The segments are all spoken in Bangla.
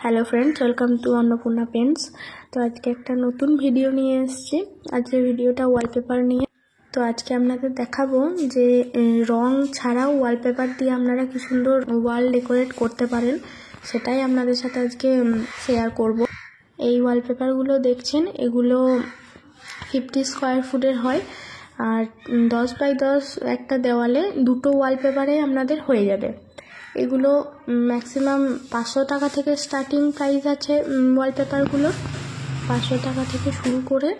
Hello friends, welcome to Annapurna paints. তো আজকে একটা নতুন ভিডিও নিয়ে এসেছি। আজকে ভিডিওটা ওয়ালপেপার নিয়ে। তো আজকে আপনাদের দেখাবো যে রং ছাড়াও ওয়ালপেপার দিয়ে আপনারা কি সুন্দর ওয়াল ডেকোরেট করতে পারেন, সেটাই আপনাদের সাথে আজকে শেয়ার করব। এই ওয়ালপেপারগুলো দেখছেন, এগুলো 50 স্কোয়ার ফুটের হয়, আর 10 বাই 10 একটা দেওয়ালে দুটো ওয়ালপেপারে আপনাদের হয়ে যাবে। এগুলো ম্যাক্সিমাম 500 টাকা থেকে স্টার্টিং প্রাইস আছে। ওয়ালপেপারগুলো 500 টাকা থেকে শুরু করে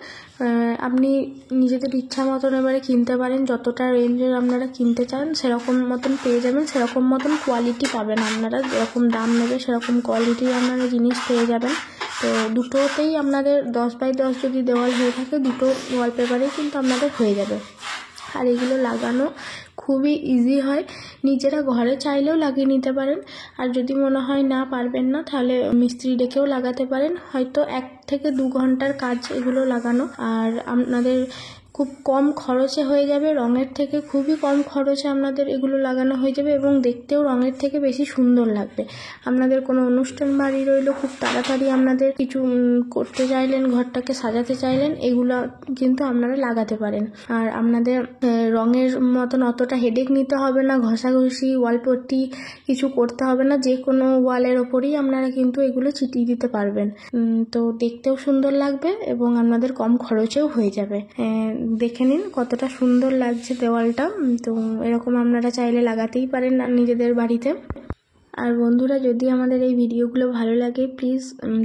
আপনি নিজেদের ইচ্ছা মতন এবারে কিনতে পারেন। যতটা রেঞ্জের আপনারা কিনতে চান সেরকম মতন পেয়ে যাবেন, সেরকম মতন কোয়ালিটি পাবেন। আপনারা যেরকম দাম নেবে সেরকম কোয়ালিটির আপনারা জিনিস পেয়ে যাবেন। তো দুটোতেই আপনাদের 10 বাই 10 যদি দেওয়াল হয়ে থাকে, দুটো ওয়ালপেপারেই কিন্তু আপনাদের হয়ে যাবে। আর এগুলো লাগানো খুবই ইজি হয়, নিজেরা ঘরে চাইলেও লাগিয়ে নিতে পারেন। আর যদি মনে হয় না পারবেন না, তাহলে মিস্ত্রি ডেকেও লাগাতে পারেন। হয়তো 1 থেকে 2 ঘন্টার কাজ এগুলো লাগানো, আর আপনাদের খুব কম খরচে হয়ে যাবে। রঙের থেকে খুবই কম খরচে আপনাদের এগুলো লাগানো হয়ে যাবে, এবং দেখতেও রঙের থেকে বেশি সুন্দর লাগবে। আপনাদের কোনো অনুষ্ঠান বাড়ি রইলো, খুব তাড়াতাড়ি আপনাদের কিছু করতে চাইলেন, ঘরটাকে সাজাতে চাইলেন, এগুলো কিন্তু আপনারা লাগাতে পারেন। আর আপনাদের রঙের মতন অতটা হেডেক নিতে হবে না, ঘষাঘষি ওয়ালপট্টি কিছু করতে হবে না। যে কোনো ওয়ালের ওপরেই আপনারা কিন্তু এগুলো চিটিয়ে দিতে পারবেন। তো দেখতেও সুন্দর লাগবে এবং আপনাদের কম খরচেও হয়ে যাবে। দেখে নিন কতটা সুন্দর লাগছে দেওয়ালটা। তো এরকম আপনারা চাইলে লাগাতেই পারেন নিজেদের বাড়িতে। আর বন্ধুরা, যদি আমাদের এই ভিডিওগুলো ভালো লাগে, প্লিজ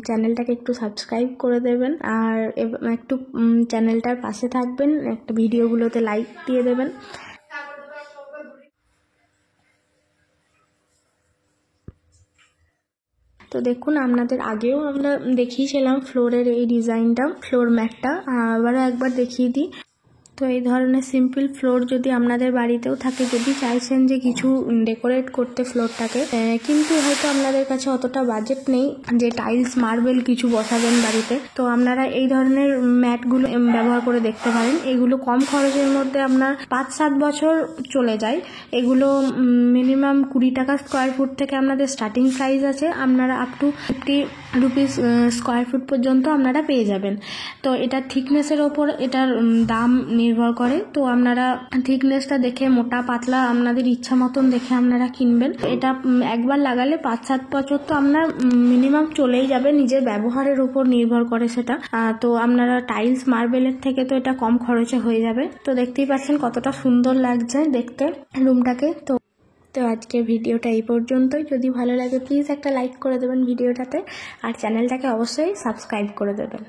চ্যানেলটাকে একটু সাবস্ক্রাইব করে দেবেন, আর একটু চ্যানেলটার পাশে থাকবেন, একটা ভিডিওগুলোতে লাইক দিয়ে দেবেন। তো দেখুন, আপনাদের আগেও আমরা দেখিয়েছিলাম ফ্লোরের এই ডিজাইনটা, ফ্লোর ম্যাটটা। আবারও একবার দেখিয়ে দিই। তো এই ধরনের সিম্পল ফ্লোর যদি আপনাদের বাড়িতেও থাকে, যদি চাইছেন যে কিছু ডেকোরেট করতে ফ্লোরটাকে, কিন্তু হয়তো আপনাদের কাছে অতটা বাজেট নেই যে টাইলস মার্বেল কিছু বসাবেন বাড়িতে, তো আপনারা এই ধরনের ম্যাটগুলো ব্যবহার করে দেখতে পারেন। এগুলো কম খরচের মধ্যে আপনার 5-7 বছর চলে যায়। এগুলো মিনিমাম 20 টাকা স্কোয়ার ফুট থেকে আপনাদের স্টার্টিং প্রাইস আছে। আপনারা up to 50 rupees square foot পর্যন্ত আপনারা পেয়ে যাবেন। তো এটার থিকনেসের ওপর এটার দাম নির্ভর করে। তো আপনারা থিকনেসটা দেখে, মোটা পাতলা আপনাদের ইচ্ছা মতন দেখে আপনারা কিনবেন। এটা একবার লাগালে 5-7 বছর তো আপনার মিনিমাম চলেই যাবে, নিজের ব্যবহারের উপর নির্ভর করে সেটা। তো আপনারা টাইলস মার্বেলের থেকে তো এটা কম খরচে হয়ে যাবে। তো দেখতেই পাচ্ছেন কতটা সুন্দর লাগছে দেখতে রুমটাকে। তো আজকের ভিডিওটা এই পর্যন্তই। যদি ভালো লাগে প্লিজ একটা লাইক করে দেবেন ভিডিওটাতে, আর চ্যানেলটাকে অবশ্যই সাবস্ক্রাইব করে দেবেন।